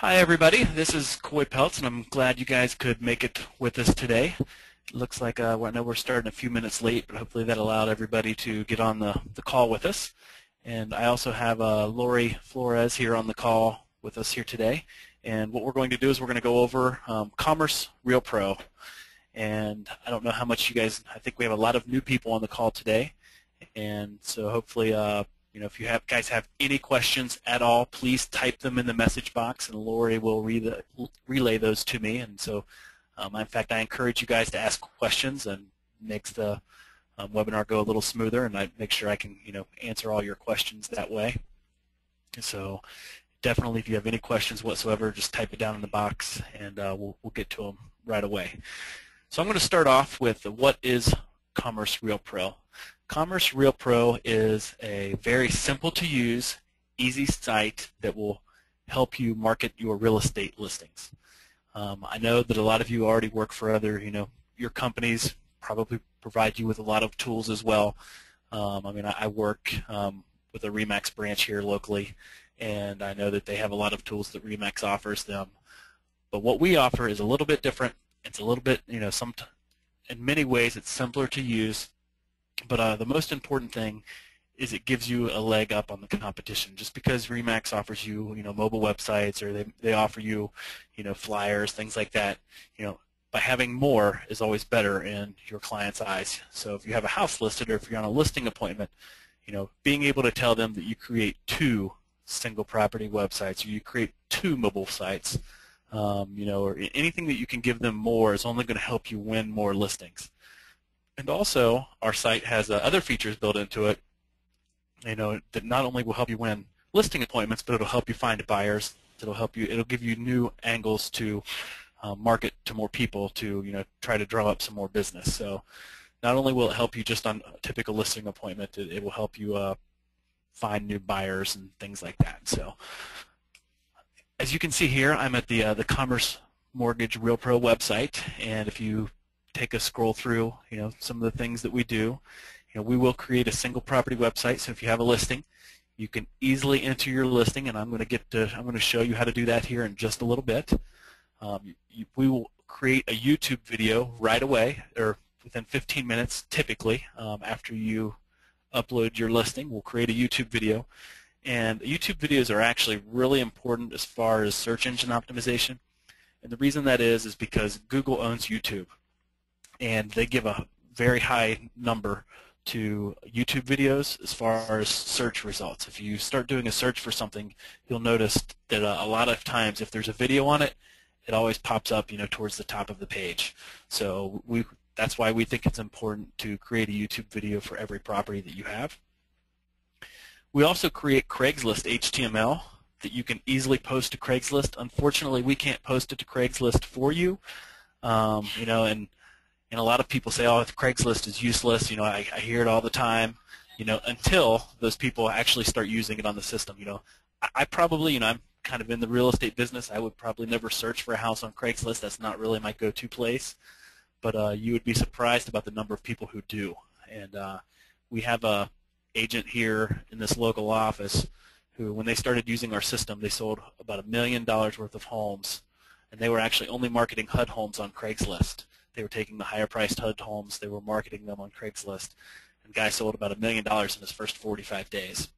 Hi everybody, this is Coy Peltz and I'm glad you guys could make it with us today. It looks like I know we're starting a few minutes late, but hopefully that allowed everybody to get on the call with us. And I also have Lori Flores here on the call with us here today. And what we're going to do is we're going to go over Commerce RealPRO. And I don't know how much you guys, I think we have a lot of new people on the call today. And so hopefully if you guys have any questions at all, please type them in the message box, and Lori will relay those to me. And so, in fact, I encourage you guys to ask questions, and makes the webinar go a little smoother. And I make sure I can, answer all your questions that way. So, definitely, if you have any questions whatsoever, just type it down in the box, and we'll get to them right away. So, I'm going to start off with what is Commerce RealPRO. Commerce RealPRO is a very simple to use, easy site that will help you market your real estate listings. I know that a lot of you already work for other, your companies probably provide you with a lot of tools as well. I work with a RE/MAX branch here locally, and I know that they have a lot of tools that RE/MAX offers them. But what we offer is a little bit different. It's a little bit, in many ways it's simpler to use. But the most important thing is it gives you a leg up on the competition. Just because RE/MAX offers you, mobile websites, or they offer you, flyers, things like that, by having more is always better in your client's eyes. So if you have a house listed, or if you're on a listing appointment, being able to tell them that you create 2 single property websites, or you create 2 mobile sites, or anything that you can give them more is only going to help you win more listings. And also, our site has other features built into it, that not only will help you win listing appointments, but it'll help you find buyers. It'll give you new angles to market to more people to, try to drum up some more business. So, not only will it help you just on a typical listing appointment, it will help you find new buyers and things like that. So, as you can see here, I'm at the Commerce Mortgage RealPRO website, and if you take a scroll through, some of the things that we do. We will create a single property website. So if you have a listing, you can easily enter your listing, and I'm going to show you how to do that here in just a little bit. We will create a YouTube video right away, or within 15 minutes, typically, after you upload your listing. We'll create a YouTube video, and YouTube videos are actually really important as far as search engine optimization. And the reason that is because Google owns YouTube, and they give a very high number to YouTube videos as far as search results. If you start doing a search for something, you'll notice that a lot of times if there's a video on it, it always pops up, towards the top of the page. So that's why we think it's important to create a YouTube video for every property that you have. We also create Craigslist HTML that you can easily post to Craigslist. Unfortunately, we can't post it to Craigslist for you, and a lot of people say, oh, Craigslist is useless. I hear it all the time, until those people actually start using it on the system. I probably, I'm kind of in the real estate business. I would probably never search for a house on Craigslist. That's not really my go-to place. But you would be surprised about the number of people who do. And we have a agent here in this local office who, when they started using our system, they sold about $1 million worth of homes, and they were actually only marketing HUD homes on Craigslist. They were taking the higher-priced HUD homes, they were marketing them on Craigslist, and the guy sold about $1 million in his first 45 days.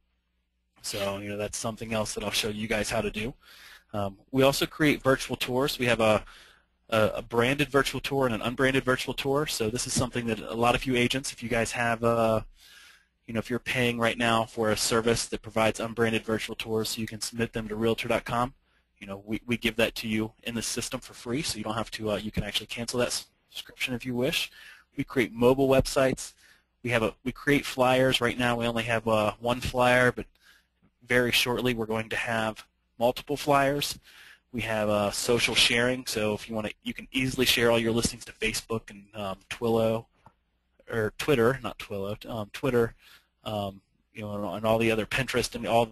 So, that's something else that I'll show you guys how to do. We also create virtual tours. We have a branded virtual tour and an unbranded virtual tour. So this is something that a lot of you agents, if you guys have, if you're paying right now for a service that provides unbranded virtual tours, so you can submit them to Realtor.com. We give that to you in the system for free, so you don't have to. You can actually cancel that subscription if you wish. We create mobile websites. We create flyers. Right now we only have one flyer, but very shortly we're going to have multiple flyers. We have social sharing, so if you want to, you can easily share all your listings to Facebook and Twillo, or Twitter, not Twillo, Twitter, and all the other Pinterest and all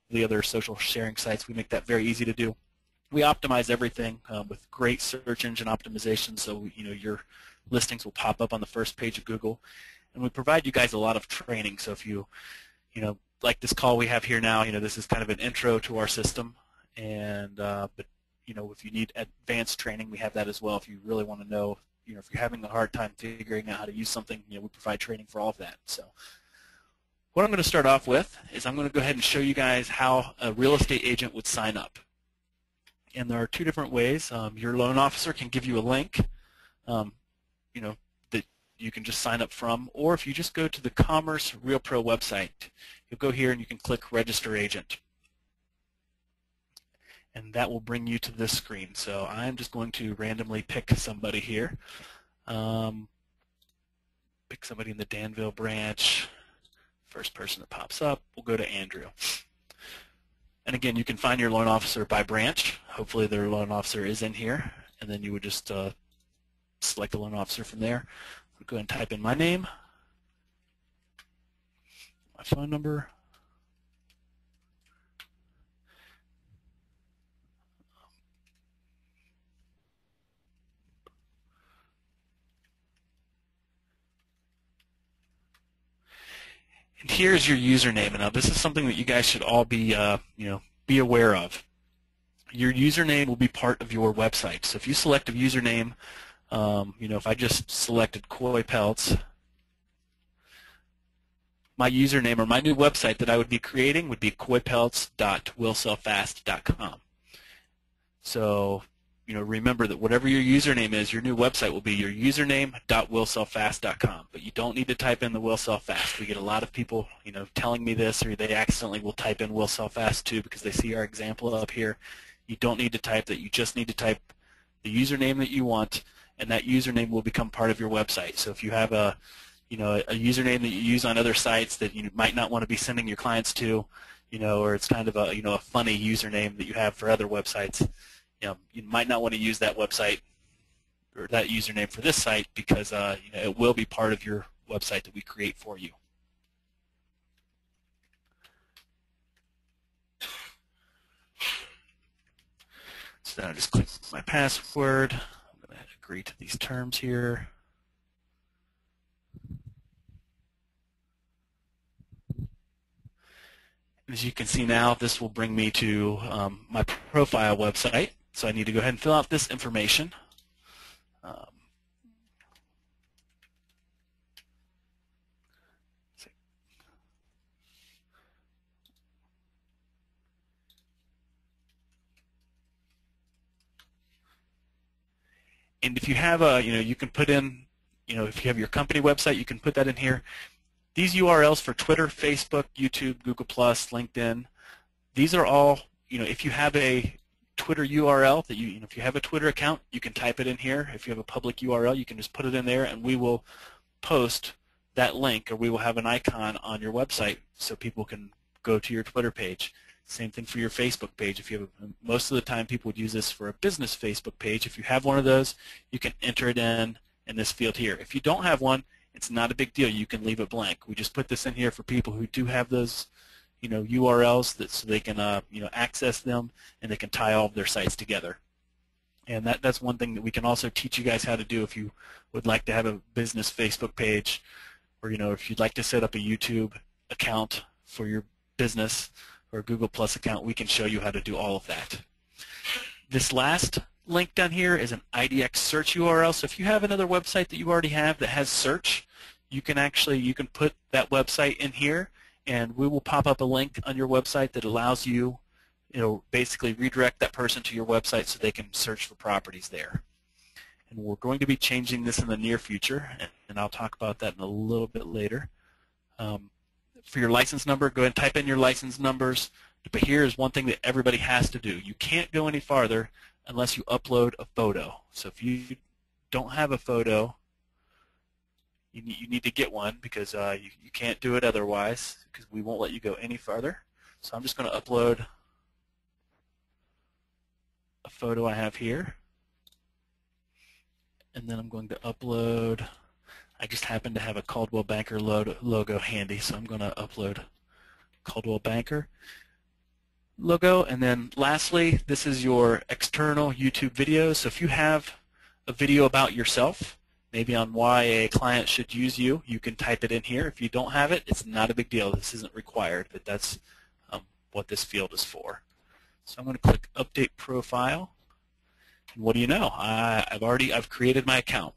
the other social sharing sites. We make that very easy to do. We optimize everything with great search engine optimization, so your listings will pop up on the first page of Google. And we provide you guys a lot of training. So if you, like this call we have here now, this is kind of an intro to our system, And but if you need advanced training, we have that as well. If you really want to know, if you're having a hard time figuring out how to use something, we provide training for all of that. So what I'm going to start off with is I'm going to go ahead and show you guys how a real estate agent would sign up. And there are two different ways. Your loan officer can give you a link, that you can just sign up from, or if you just go to the Commerce RealPRO website, you'll go here and you can click Register Agent. And that will bring you to this screen. So I'm just going to randomly pick somebody here. Pick somebody in the Danville branch. First person that pops up, we'll go to Andrew. And again, you can find your loan officer by branch. Hopefully their loan officer is in here. And then you would just select the loan officer from there. I'll go ahead and type in my name, my phone number, and here's your username. Now this is something that you guys should all be be aware of. Your username will be part of your website. So if you select a username, if I just selected Koi Pelts, my username or my new website that I would be creating would be koipelts.willsellfast.com. So remember that whatever your username is, your new website will be your username.willsellfast.com. But you don't need to type in the Will Sell Fast. We get a lot of people, telling me this, or they accidentally will type in Will Sell Fast too because they see our example up here. You don't need to type that. You just need to type the username that you want, and that username will become part of your website. So if you have a username that you use on other sites that you might not want to be sending your clients to, or it's kind of a a funny username that you have for other websites, you might not want to use that website or that username for this site because it will be part of your website that we create for you. So then I just click my password. I'm going to agree to these terms here. As you can see now, this will bring me to my profile website. So I need to go ahead and fill out this information. And if you have a, you can put in, if you have your company website, you can put that in here. These URLs for Twitter, Facebook, YouTube, Google+, LinkedIn, these are all, if you have a Twitter URL that if you have a Twitter account, you can type it in here. If you have a public URL, you can just put it in there, and we will post that link, or we will have an icon on your website so people can go to your Twitter page. Same thing for your Facebook page. If you have, most of the time people would use this for a business Facebook page. If you have one of those, you can enter it in this field here. If you don't have one, it's not a big deal. You can leave it blank. We just put this in here for people who do have those URLs so they can access them, and they can tie all of their sites together. And that's one thing that we can also teach you guys how to do if you would like to have a business Facebook page, or if you'd like to set up a YouTube account for your business or a Google Plus account, we can show you how to do all of that. This last link down here is an IDX search URL. So if you have another website that you already have that has search, you can put that website in here, and we will pop up a link on your website that allows you, basically redirect that person to your website so they can search for properties there. And we're going to be changing this in the near future, and I'll talk about that in a little bit later. For your license number, go ahead and type in your license numbers. But here is one thing that everybody has to do. You can't go any farther unless you upload a photo. So if you don't have a photo, you need to get one, because you can't do it otherwise, because we won't let you go any farther. So I'm just going to upload a photo I have here, and then I'm going to upload, I just happen to have a Coldwell Banker logo handy, so I'm going to upload Coldwell Banker logo. And then lastly, this is your external YouTube video. So if you have a video about yourself, maybe on why a client should use you, you can type it in here. If you don't have it, it's not a big deal. This isn't required, but that's what this field is for. So I'm going to click Update Profile. And what do you know? I've created my account.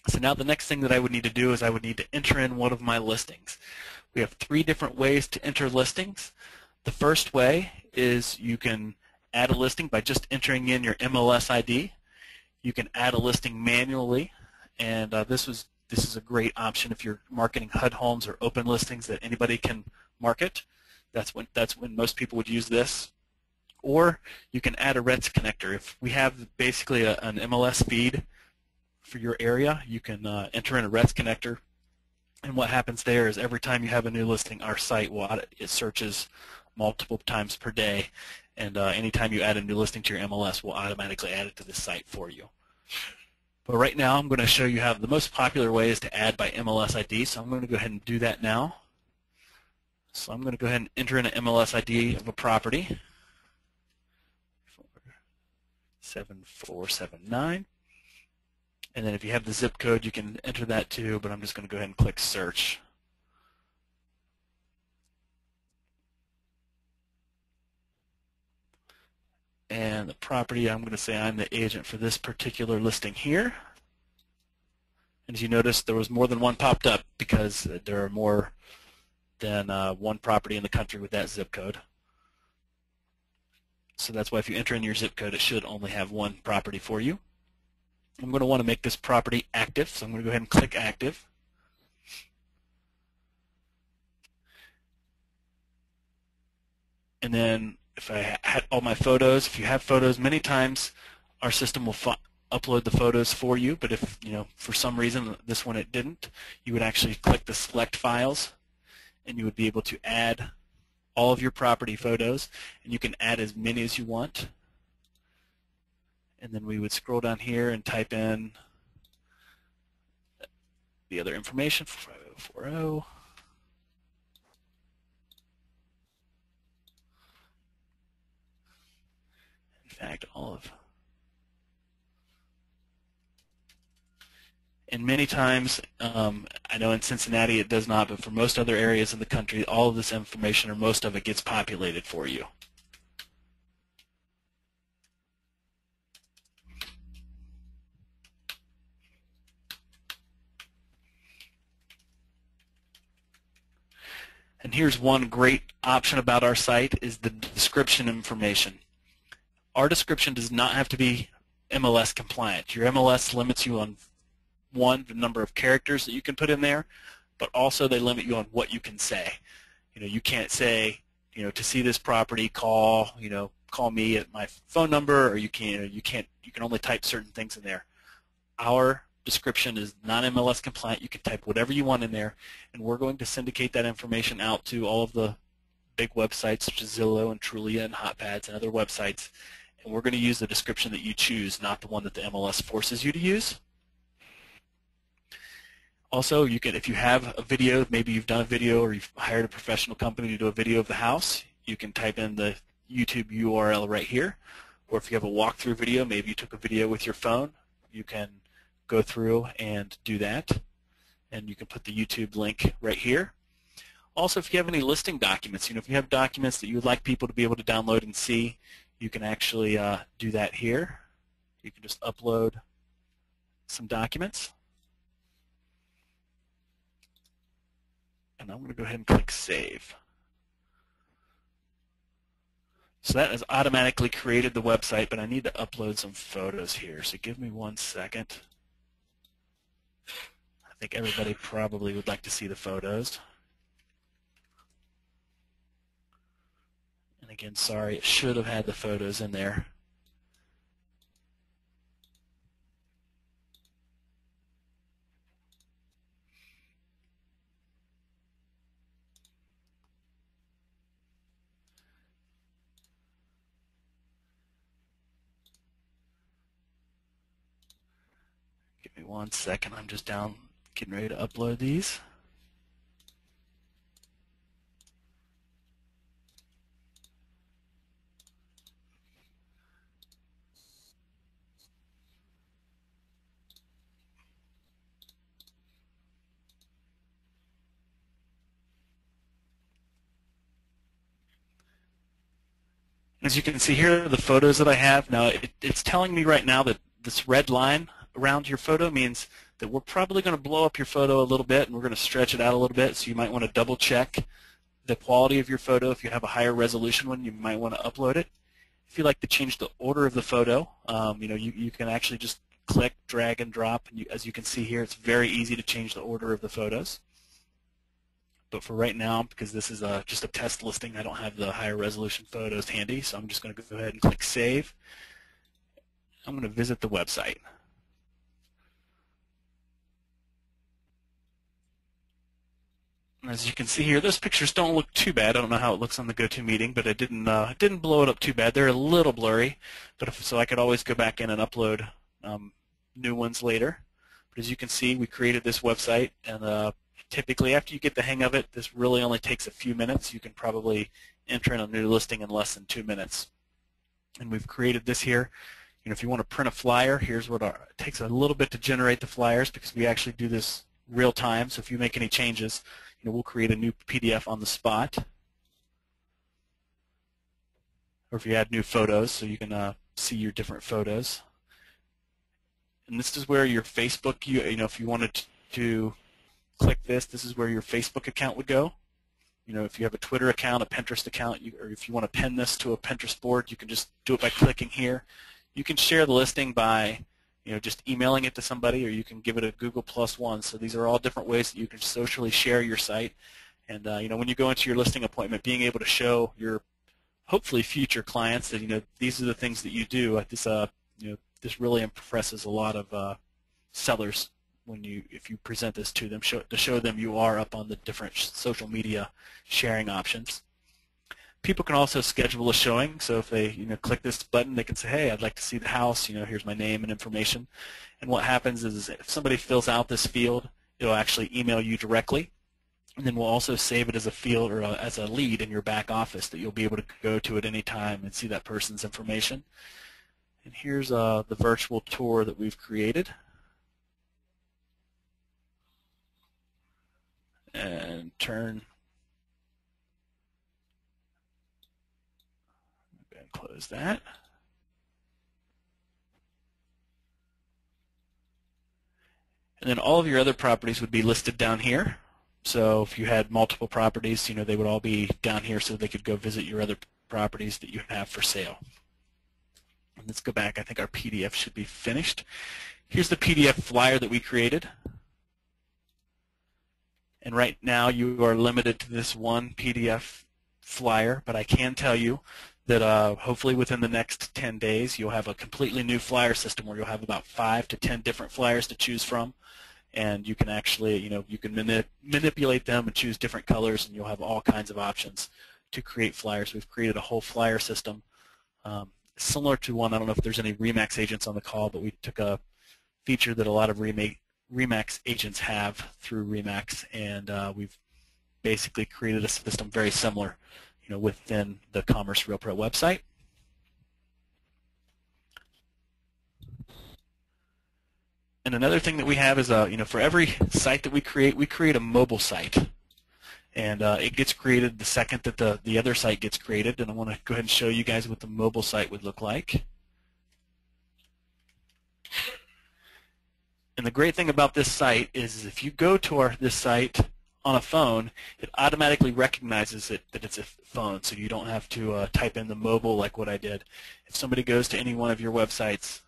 So now the next thing that I would need to do is I would need to enter in one of my listings. We have 3 different ways to enter listings. The first way is you can add a listing by just entering in your MLS ID. You can add a listing manually, and this is a great option if you're marketing HUD homes or open listings that anybody can market. That's when most people would use this. Or you can add a RETS connector. If we have basically an MLS feed for your area, you can enter in a RETS connector, and what happens there is every time you have a new listing, our site it searches multiple times per day, and anytime you add a new listing to your MLS, we'll automatically add it to the site for you. But right now, I'm going to show you how the most popular way is to add by MLS ID, so I'm going to go ahead and do that now. So I'm going to go ahead and enter in an MLS ID of a property, 7479. And then if you have the zip code, you can enter that too, but I'm just going to go ahead and click search. And the property, I'm going to say I'm the agent for this particular listing here. And as you notice, there was more than one popped up because there are more than one property in the country with that zip code. So that's why if you enter in your zip code, it should only have one property for you. I'm going to want to make this property active, so I'm going to go ahead and click active. And then if I had all my photos, if you have photos, many times our system will upload the photos for you, but if for some reason this one it didn't, you would actually click the select files and you would be able to add all of your property photos, and you can add as many as you want. And then we would scroll down here and type in the other information, 5040. In fact, and many times, I know in Cincinnati it does not, but for most other areas in the country, all of this information, or most of it, gets populated for you. And here's one great option about our site is the description information. Our description does not have to be MLS compliant. Your MLS limits you on, one, the number of characters that you can put in there, but also they limit you on what you can say. You can't say, to see this property, call me at my phone number, or you can only type certain things in there. Our description is non-MLS compliant. You can type whatever you want in there, and we're going to syndicate that information out to all of the big websites such as Zillow and Trulia and HotPads and other websites, and we're going to use the description that you choose, not the one that the MLS forces you to use. Also, you can, if you have a video, maybe you've done a video or you've hired a professional company to do a video of the house, you can type in the YouTube URL right here. Or if you have a walkthrough video, maybe you took a video with your phone, you can go through and do that. And you can put the YouTube link right here. Also, if you have any listing documents, if you have documents that you would like people to be able to download and see, you can actually do that here. You can just upload some documents. And I'm going to go ahead and click Save. So that has automatically created the website, but I need to upload some photos here. So give me 1 second. I think everybody probably would like to see the photos. And again, sorry, it should have had the photos in there. Give me 1 second. I'm just getting ready to upload these. As you can see here are the photos that I have. Now it's telling me right now that this red line around your photo means that we're probably going to blow up your photo a little bit and we're going to stretch it out a little bit, so you might want to double check the quality of your photo. If you have a higher resolution one, you might want to upload it. If you like to change the order of the photo, you can actually just click, drag, and drop. And as you can see here, it's very easy to change the order of the photos. But for right now, because this is just a test listing, I don't have the higher resolution photos handy, so I'm just going to go ahead and click Save. I'm going to visit the website. As you can see here, those pictures don't look too bad. I don't know how it looks on the GoToMeeting, but it didn't blow it up too bad. They're a little blurry, but so I could always go back in and upload new ones later. But as you can see, we created this website, and typically after you get the hang of it, this really only takes a few minutes. You can probably enter in a new listing in less than 2 minutes. And we've created this here. If you want to print a flyer, here's what it takes a little bit to generate the flyers, because we actually do this real time. So if you make any changes, we'll create a new PDF on the spot. Or if you add new photos, so you can see your different photos. And this is where your Facebook, if you wanted to click this is where your Facebook account would go. If you have a Twitter account, a Pinterest account, or if you want to pin this to a Pinterest board, you can just do it by clicking here. You can share the listing by just emailing it to somebody, or you can give it a Google +1. So these are all different ways that you can socially share your site. And when you go into your listing appointment, being able to show your hopefully future clients that these are the things that you do. This really impresses a lot of sellers if you present this to them, to show them you are up on the different social media sharing options. People can also schedule a showing, so if they click this button, they can say, hey, I'd like to see the house, here's my name and information. And what happens is if somebody fills out this field, it'll actually email you directly, and then we'll also save it as a field or as a lead in your back office that you'll be able to go to at any time and see that person's information. And here's the virtual tour that we've created. And close that. And then all of your other properties would be listed down here. So if you had multiple properties, they would all be down here so they could go visit your other properties that you have for sale. And let's go back. I think our PDF should be finished. Here's the PDF flyer that we created. And right now you are limited to this one PDF flyer, but I can tell you that hopefully within the next 10 days you'll have a completely new flyer system where you'll have about 5 to 10 different flyers to choose from, and you can actually you can manipulate them and choose different colors, and you'll have all kinds of options to create flyers. We've created a whole flyer system similar to one. I don't know if there's any RE/MAX agents on the call, but we took a feature that a lot of RE/MAX agents have through RE/MAX, and we've basically created a system very similar within the Commerce RealPRO website. And another thing that we have is, for every site that we create a mobile site. And it gets created the second that the other site gets created. And I want to go ahead and show you guys what the mobile site would look like. And the great thing about this site is if you go to this site on a phone, it automatically recognizes that it's a phone, so you don't have to type in the mobile like what I did. If somebody goes to any one of your websites,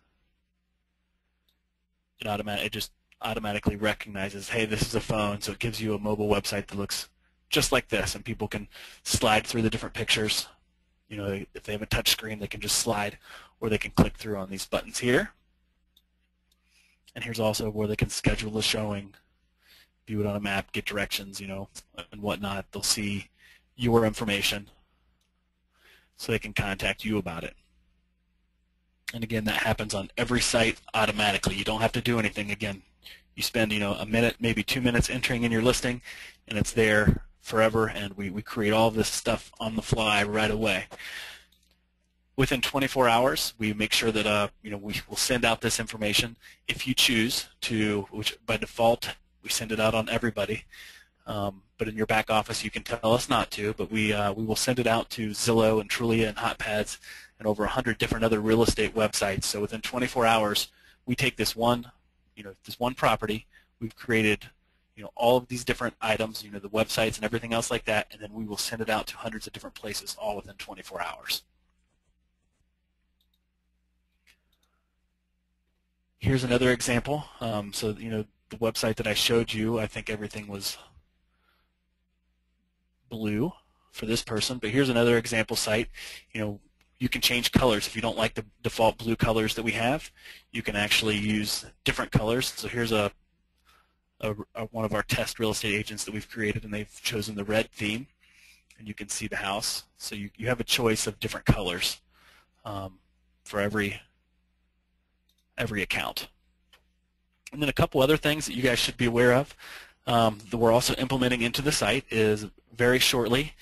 it just automatically recognizes, hey, this is a phone, so it gives you a mobile website that looks just like this, and people can slide through the different pictures. If they have a touch screen, they can just slide, or they can click through on these buttons here. And here's also where they can schedule a showing, view it on a map, get directions, and whatnot. They'll see your information so they can contact you about it. And again, that happens on every site automatically. You don't have to do anything. Again, you spend a minute, maybe 2 minutes entering in your listing, and it's there forever, and we create all of this stuff on the fly right away. Within 24 hours, we make sure that we will send out this information if you choose to, which by default we send it out on everybody. but in your back office you can tell us not to, but we will send it out to Zillow and Trulia and HotPads and over 100 different other real estate websites. So within 24 hours, we take this one property, we've created all of these different items, the websites and everything else like that, and then we will send it out to hundreds of different places all within 24 hours. Here's another example. So the website that I showed you, I think everything was blue for this person, but here's another example site. You can change colors. If you don't like the default blue colors that we have, you can actually use different colors. So here's one of our test real estate agents that we've created, and they've chosen the red theme, and you can see the house. So you have a choice of different colors for every account. And then a couple other things that you guys should be aware of that we're also implementing into the site is very shortly.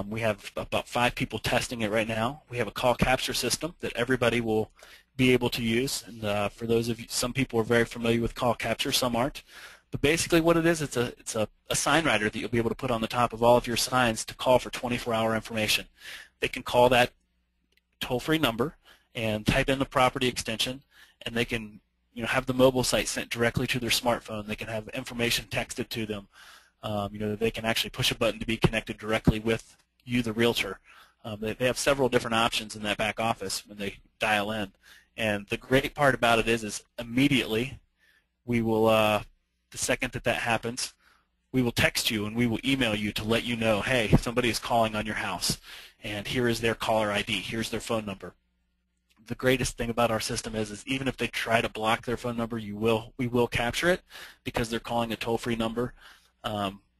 We have about 5 people testing it right now. We have a call capture system that everybody will be able to use. And for those of you, some people are very familiar with call capture, some aren't. But basically what it is, it's a sign writer that you'll be able to put on the top of all of your signs to call for 24-hour information. They can call that toll-free number and type in the property extension, and they can have the mobile site sent directly to their smartphone. They can have information texted to them. They can actually push a button to be connected directly with you, the realtor. They have several different options in that back office when they dial in. And the great part about it is immediately we will, the second that happens, we will text you and we will email you to let you know, hey, somebody is calling on your house, and here is their caller ID, here's their phone number. The greatest thing about our system is even if they try to block their phone number, we will capture it because they're calling a toll-free number.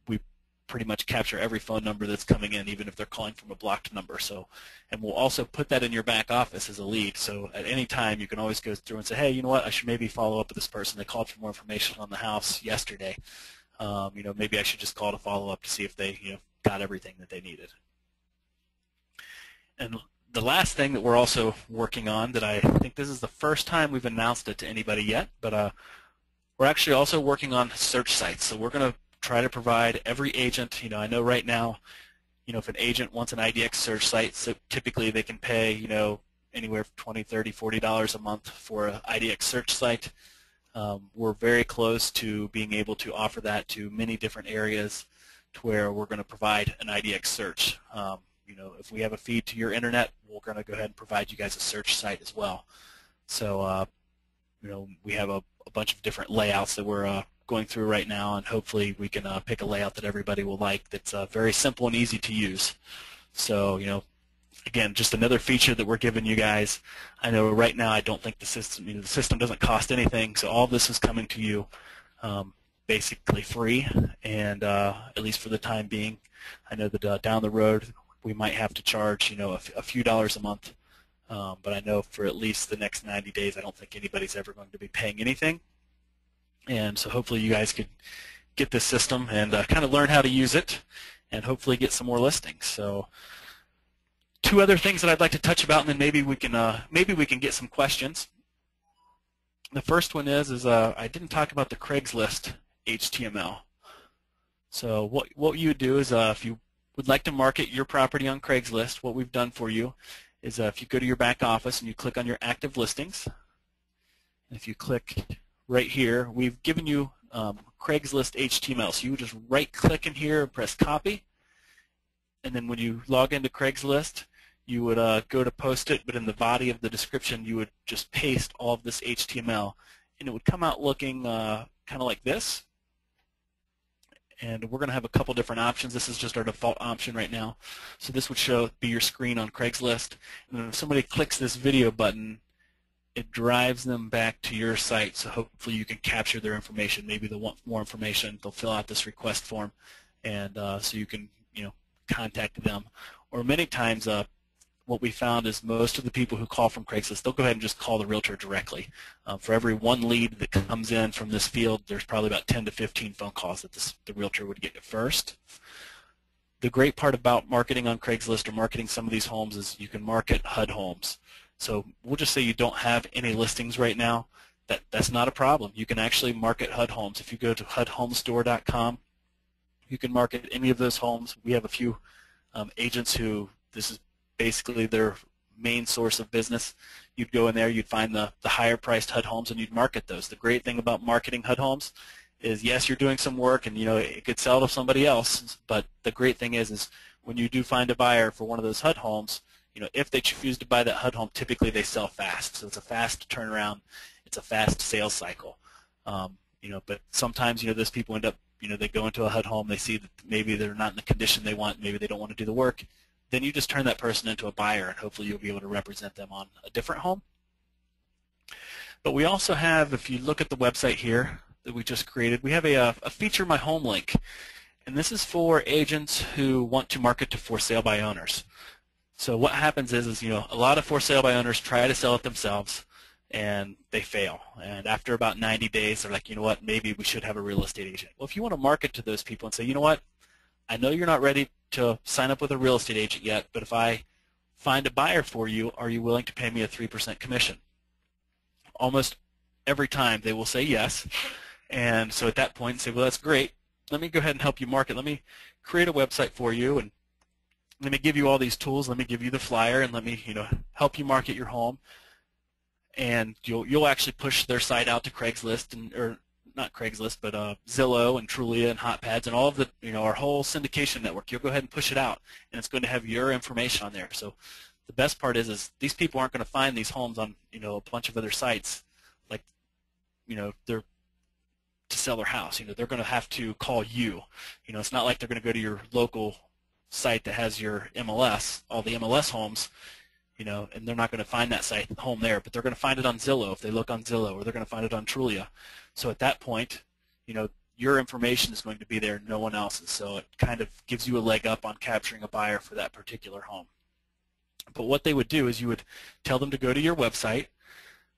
We pretty much capture every phone number that's coming in, even if they're calling from a blocked number. So, and we'll also put that in your back office as a lead. So at any time, you can always go through and say, hey, you know what? I should maybe follow up with this person. They called for more information on the house yesterday. Maybe I should just call to follow up to see if they, got everything that they needed. And the last thing that we're also working on, that I think this is the first time we've announced it to anybody yet, but we're actually also working on search sites. So we're going to try to provide every agent, I know right now, if an agent wants an IDX search site, so typically they can pay, anywhere from $20, $30, $40 a month for an IDX search site. We're very close to being able to offer that to many different areas to where we're going to provide an IDX search. If we have a feed to your internet, we're going to go ahead and provide you guys a search site as well. So, we have a bunch of different layouts that we're going through right now, and hopefully we can pick a layout that everybody will like that's very simple and easy to use. So, again, just another feature that we're giving you guys. I know right now I don't think the system doesn't cost anything, so all of this is coming to you basically free, and at least for the time being. I know that down the road we might have to charge, a few dollars a month, but I know for at least the next 90 days I don't think anybody's ever going to be paying anything. And so hopefully you guys could get this system and kind of learn how to use it and hopefully get some more listings. So 2 other things that I'd like to touch about, and then maybe we can get some questions. The first one is I didn't talk about the Craigslist HTML. So what you would do is if you would like to market your property on Craigslist, what we've done for you is if you go to your back office and you click on your active listings, and if you click right here, we've given you Craigslist HTML. So you would just right-click in here and press copy, and then when you log into Craigslist, you would go to post it, but in the body of the description, you would just paste all of this HTML, and it would come out looking kind of like this. And we're going to have a couple different options. This is just our default option right now. So this would be your screen on Craigslist. And then if somebody clicks this video button, it drives them back to your site. So hopefully you can capture their information. Maybe they'll want more information. They'll fill out this request form, and so you can contact them. Or many times what we found is most of the people who call from Craigslist, they'll go ahead and just call the realtor directly. For every 1 lead that comes in from this field, there's probably about 10 to 15 phone calls that the realtor would get first. The great part about marketing on Craigslist or marketing some of these homes is you can market HUD homes. So we'll just say you don't have any listings right now. That's not a problem. You can actually market HUD homes. If you go to HUDhomestore.com You can market any of those homes. We have a few agents who this is basically their main source of business. You'd go in there, you'd find the higher priced HUD homes, and you'd market those. The great thing about marketing HUD homes is, yes, you're doing some work, and it could sell to somebody else, but the great thing is when you do find a buyer for one of those HUD homes, if they choose to buy that HUD home, typically they sell fast. So it's a fast turnaround. It's a fast sales cycle. But sometimes, those people end up, they go into a HUD home, they see that maybe they're not in the condition they want, maybe they don't want to do the work. Then you just turn that person into a buyer, and hopefully you'll be able to represent them on a different home. But we also have, if you look at the website here that we just created, we have a Feature My Home link. And this is for agents who want to market to for sale by owners. So what happens is a lot of for sale by owners try to sell it themselves, and they fail. And after about 90 days, they're like, you know what, maybe we should have a real estate agent. Well, if you want to market to those people and say, you know what, I know you're not ready to sign up with a real estate agent yet, but if I find a buyer for you, are you willing to pay me a 3% commission? Almost every time they will say yes. And so at that point, say, well, that's great. Let me go ahead and help you market. Let me create a website for you, and let me give you all these tools. Let me give you the flyer, and let me help you market your home. And you'll actually push their site out to Craigslist, or not Craigslist, but Zillow and Trulia and HotPads and all of the our whole syndication network. You'll go ahead and push it out, and it's going to have your information on there. So the best part is these people aren't going to find these homes on a bunch of other sites, like they're to sell their house. They're going to have to call you. It's not like they're going to go to your local site that has your MLS, all the MLS homes. And they're not going to find that site home there, but they're going to find it on Zillow if they look on Zillow, or they're going to find it on Trulia. So at that point, your information is going to be there, no one else's. So it kind of gives you a leg up on capturing a buyer for that particular home. But what they would do is you would tell them to go to your website,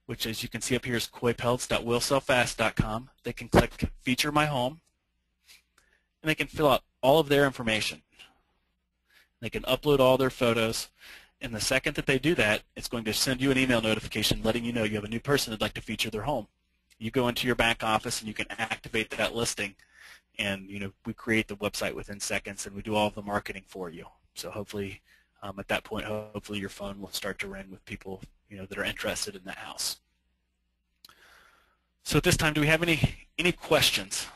which, as you can see up here, is koipelts.willsellfast.com. They can click Feature My Home, and they can fill out all of their information. They can upload all their photos. And the second that they do that, it's going to send you an email notification letting you know you have a new person that'd like to feature their home. You go into your back office and you can activate that listing, and we create the website within seconds, and we do all of the marketing for you. So hopefully, at that point, hopefully your phone will start to ring with people that are interested in that house. So at this time, do we have any questions?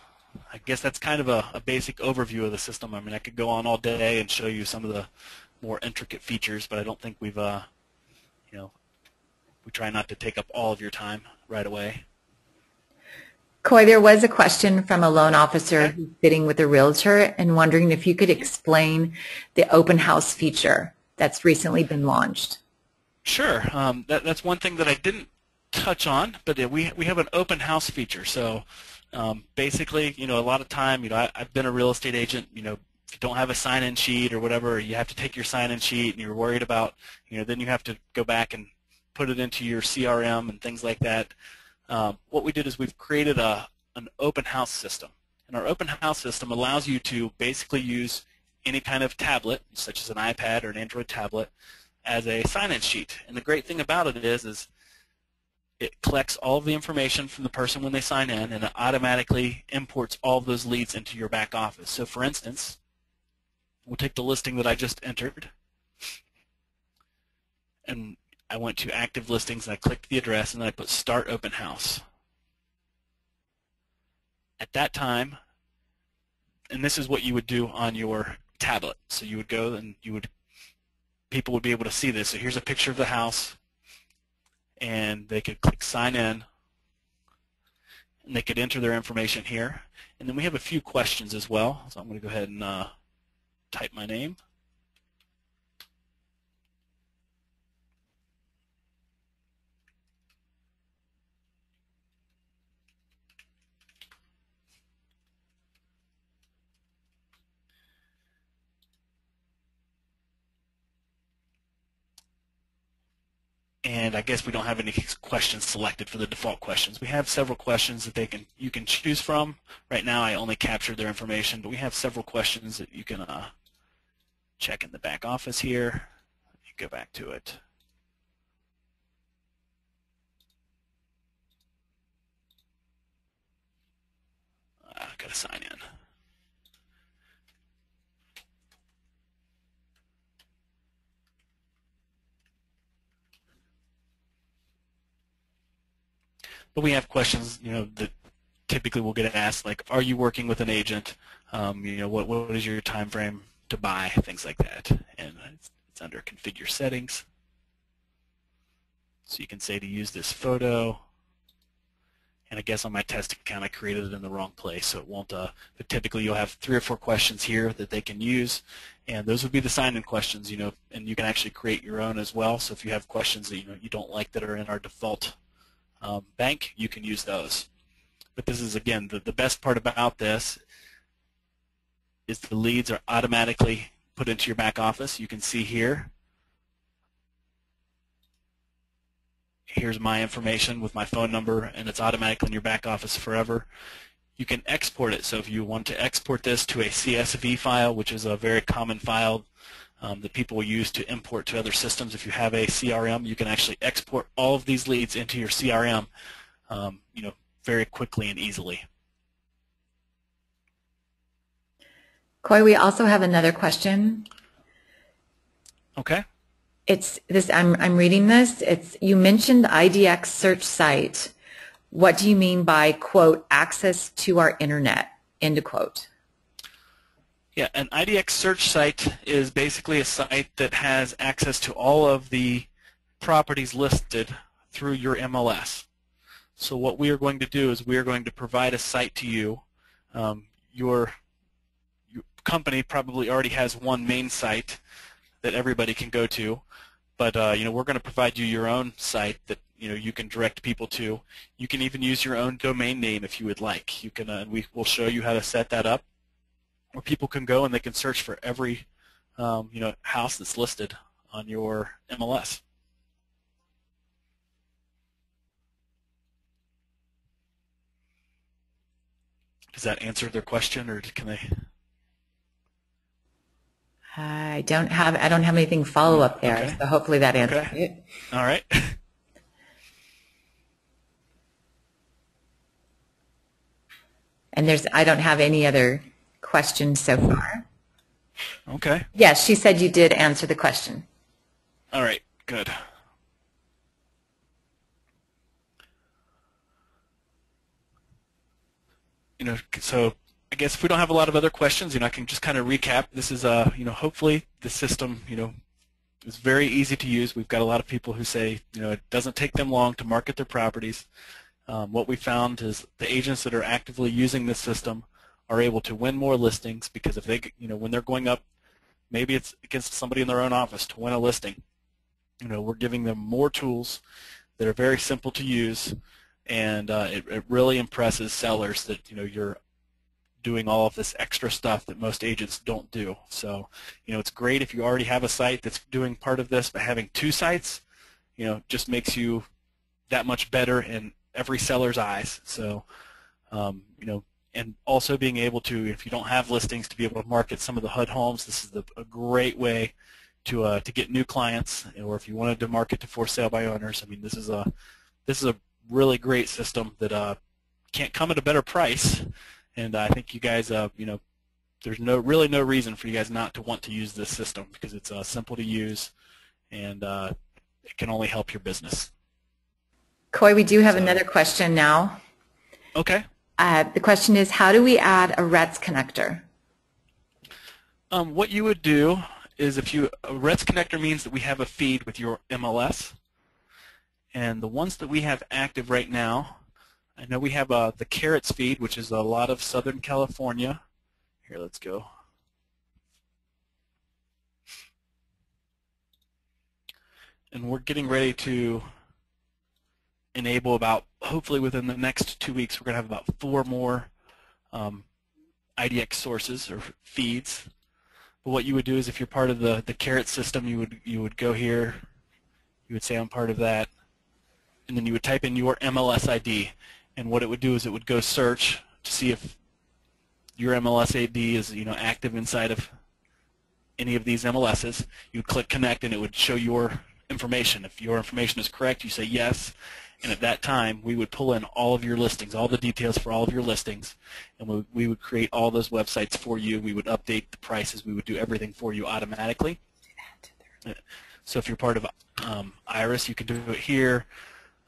I guess that's kind of a basic overview of the system. I mean, I could go on all day and show you some of the more intricate features, but I don't think we've, we try not to take up all of your time right away. Coy, there was a question from a loan officer who's sitting with a realtor and wondering if you could explain the open house feature that's recently been launched. Sure. That's one thing that I didn't touch on, but we have an open house feature. So basically, a lot of time, I've been a real estate agent, if you don't have a sign-in sheet or whatever, you have to take your sign-in sheet and you're worried about, then you have to go back and put it into your CRM and things like that. What we did is we've created an open house system. And our open house system allows you to basically use any kind of tablet, such as an iPad or an Android tablet, as a sign-in sheet. And the great thing about it is it collects all of the information from the person when they sign in, and it automatically imports all of those leads into your back office. So for instance, we'll take the listing that I just entered, and I went to active listings, and I clicked the address, and then I put Start Open House. At that time, and this is what you would do on your tablet. So you would go and people would be able to see this. So here's a picture of the house, and they could click Sign In, and they could enter their information here. And then we have a few questions as well. So I'm going to go ahead and type my name. And I guess we don't have any questions selected for the default questions. We have several questions that you can choose from. Right now I only captured their information, but we have several questions that you can check in the back office here. Let me go back to it. I've got to sign in. But we have questions, that typically will get asked, like, are you working with an agent? What is your time frame to buy? Things like that. And it's under configure settings. So you can say to use this photo. And I guess on my test account I created it in the wrong place, so it won't. But typically you'll have 3 or 4 questions here that they can use, and those would be the sign-in questions, and you can actually create your own as well. So if you have questions that you don't like that are in our default bank, you can use those. But this is, again, the best part about this is the leads are automatically put into your back office. You can see here. Here's my information with my phone number, and it's automatically in your back office forever. You can export it, so if you want to export this to a CSV file, which is a very common file that people will use to import to other systems. If you have a CRM, you can actually export all of these leads into your CRM very quickly and easily. Coy, we also have another question. Okay. It's this. I'm reading this. You mentioned IDX search site. What do you mean by, quote, access to our internet, end quote? Yeah, an IDX search site is basically a site that has access to all of the properties listed through your MLS. So what we are going to do is we are going to provide a site to you. Your company probably already has one main site that everybody can go to. But we're going to provide you your own site that you can direct people to. You can even use your own domain name if you would like. You can, we will show you how to set that up, where people can go and they can search for every house that's listed on your MLS. Does that answer their question, or can they? I don't have anything follow up there, Okay. so hopefully that answers it. All right. And I don't have any other questions so far. Okay. Yes, she said you did answer the question. All right. Good. So I guess if we don't have a lot of other questions, I can just kind of recap. This is, hopefully the system, is very easy to use. We've got a lot of people who say, it doesn't take them long to market their properties. What we found is the agents that are actively using this system are able to win more listings, because if they, when they're going up, maybe it's against somebody in their own office to win a listing, we're giving them more tools that are very simple to use, and it really impresses sellers that you're doing all of this extra stuff that most agents don't do. So it's great if you already have a site that's doing part of this, but having 2 sites just makes you that much better in every seller's eyes. So and also being able to, if you don't have listings, to be able to market some of the HUD homes. This is a great way to get new clients, or if you wanted to market to for sale by owners. I mean, this is a really great system that can't come at a better price, and I think you guys, there's really no reason for you guys not to want to use this system, because it's simple to use, and it can only help your business. Coy, we do have another question now. Okay. The question is, how do we add a RETS connector? What you would do is, a RETS connector means that we have a feed with your MLS. And the ones that we have active right now, I know we have the Carrots feed, which is a lot of Southern California. Here, let's go. And we're getting ready to enable hopefully within the next 2 weeks, we're going to have about 4 more IDX sources or feeds. But what you would do is, if you're part of the Carrots system, you would go here, you would say I'm part of that, and then you would type in your MLS ID, and what it would do is it would go search to see if your MLS ID is active inside of any of these MLSs. You would click connect, and it would show your information. If your information is correct, you say yes, and at that time we would pull in all of your listings, all the details for all of your listings, and we would create all those websites for you. We would update the prices. We would do everything for you automatically. So if you're part of Iris, you can do it here.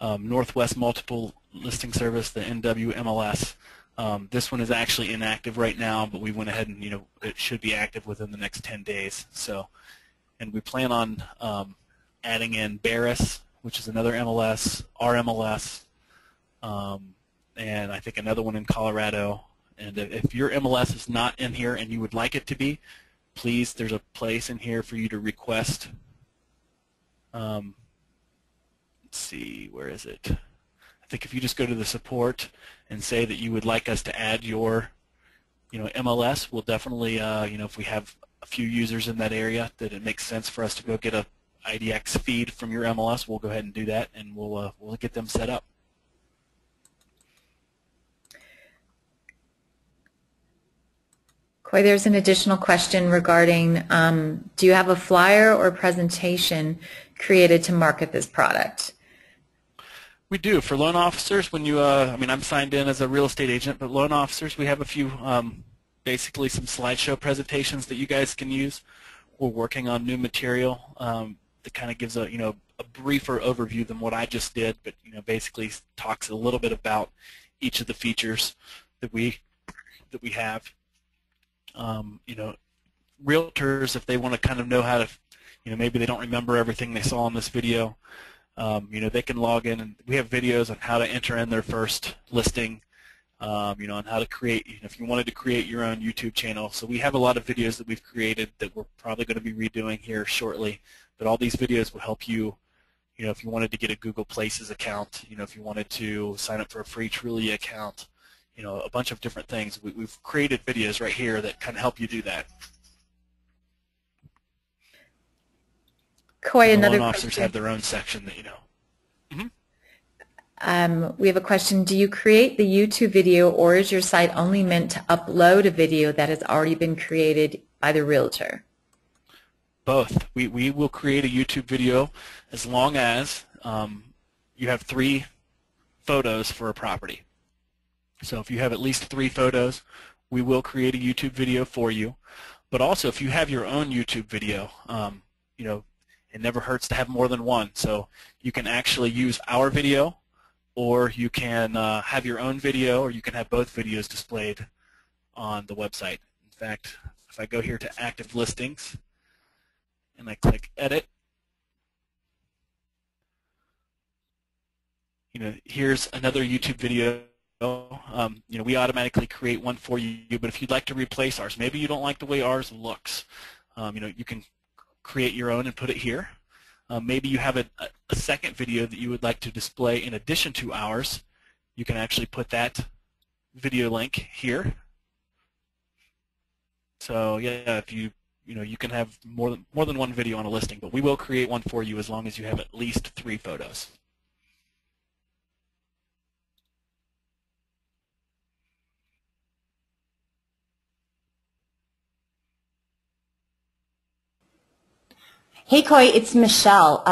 Northwest Multiple listing service, the NWMLS. This one is actually inactive right now, but we went ahead and it should be active within the next 10 days. So, and we plan on adding in Barris, which is another MLS, RMLS, and I think another one in Colorado. And if your MLS is not in here and you would like it to be, please, there's a place in here for you to request. Let's see, where is it? I think if you just go to the support and say that you would like us to add your, MLS, we'll definitely, if we have a few users in that area that it makes sense for us to go get a IDX feed from your MLS, we'll go ahead and do that, and we'll get them set up. Coy, there's an additional question regarding, do you have a flyer or presentation created to market this product? We do. For loan officers, when you, I'm signed in as a real estate agent, but loan officers, we have a few, basically some slideshow presentations that you guys can use. We're working on new material that kind of gives a, a briefer overview than what I just did, but, basically talks a little bit about each of the features that we have. Realtors, if they want to kind of know how to, maybe they don't remember everything they saw in this video, they can log in, and we have videos on how to enter in their first listing, on how to create, if you wanted to create your own YouTube channel. So we have a lot of videos that we've created that we're probably going to be redoing here shortly, but all these videos will help you, if you wanted to get a Google Places account, if you wanted to sign up for a free Trulia account, a bunch of different things. We've created videos right here that kind of help you do that. Coy, another loan officers question. have their own section that We have a question. Do you create the YouTube video, or is your site only meant to upload a video that has already been created by the realtor? Both. We will create a YouTube video as long as you have 3 photos for a property. So if you have at least 3 photos, we will create a YouTube video for you. But also, if you have your own YouTube video, it never hurts to have more than one. So you can actually use our video, or you can have your own video, or you can have both videos displayed on the website. In fact, if I go here to active listings and I click edit, here's another YouTube video. We automatically create one for you, but if you'd like to replace ours, maybe you don't like the way ours looks, you can create your own and put it here. Maybe you have a second video that you would like to display in addition to ours. You can actually put that video link here. So yeah, if you can have more than one video on a listing, but we will create one for you as long as you have at least 3 photos. Hey, Coy, it's Michelle.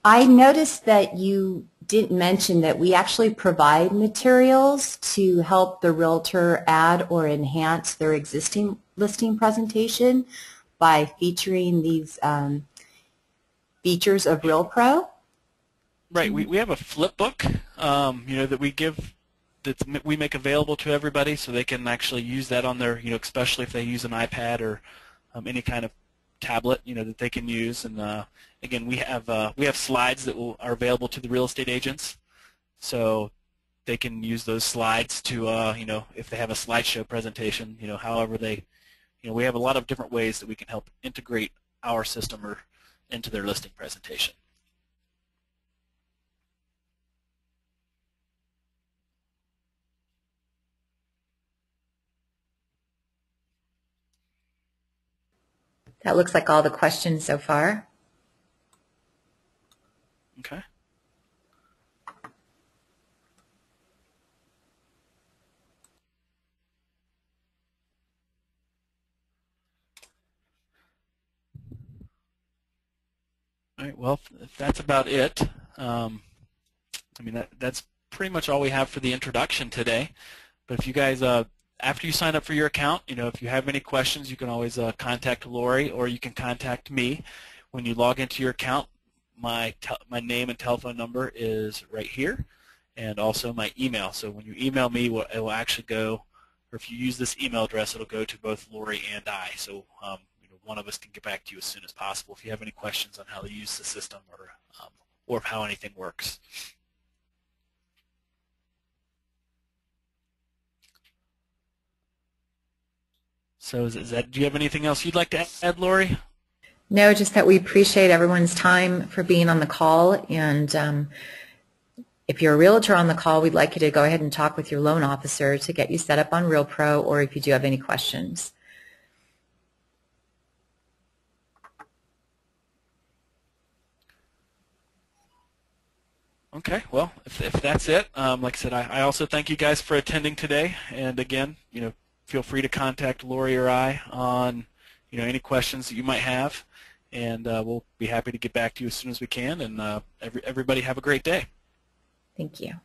I noticed that you didn't mention that we actually provide materials to help the realtor add or enhance their existing listing presentation by featuring these features of RealPRO. Right. We have a flip book, that we give, that we make available to everybody, so they can actually use that on their, especially if they use an iPad or any kind of tablet, that they can use. And again, we have slides that are available to the real estate agents, so they can use those slides to, if they have a slideshow presentation, however they, we have a lot of different ways that we can help integrate our system or into their listing presentation. That looks like all the questions so far. Okay. All right, well, if that's about it, that's pretty much all we have for the introduction today. But if you guys, after you sign up for your account, if you have any questions, you can always contact Lori, or you can contact me. When you log into your account, my name and telephone number is right here, and also my email. So when you email me, it will actually go, or if you use this email address, it'll go to both Lori and I. So one of us can get back to you as soon as possible if you have any questions on how to use the system or how anything works. So do you have anything else you'd like to add, Lori? No, just that we appreciate everyone's time for being on the call, and if you're a realtor on the call, we'd like you to go ahead and talk with your loan officer to get you set up on RealPRO, or if you do have any questions. Okay, well, if that's it, like I said, I also thank you guys for attending today. And again, feel free to contact Lori or I on any questions that you might have, and we'll be happy to get back to you as soon as we can. And everybody have a great day. Thank you.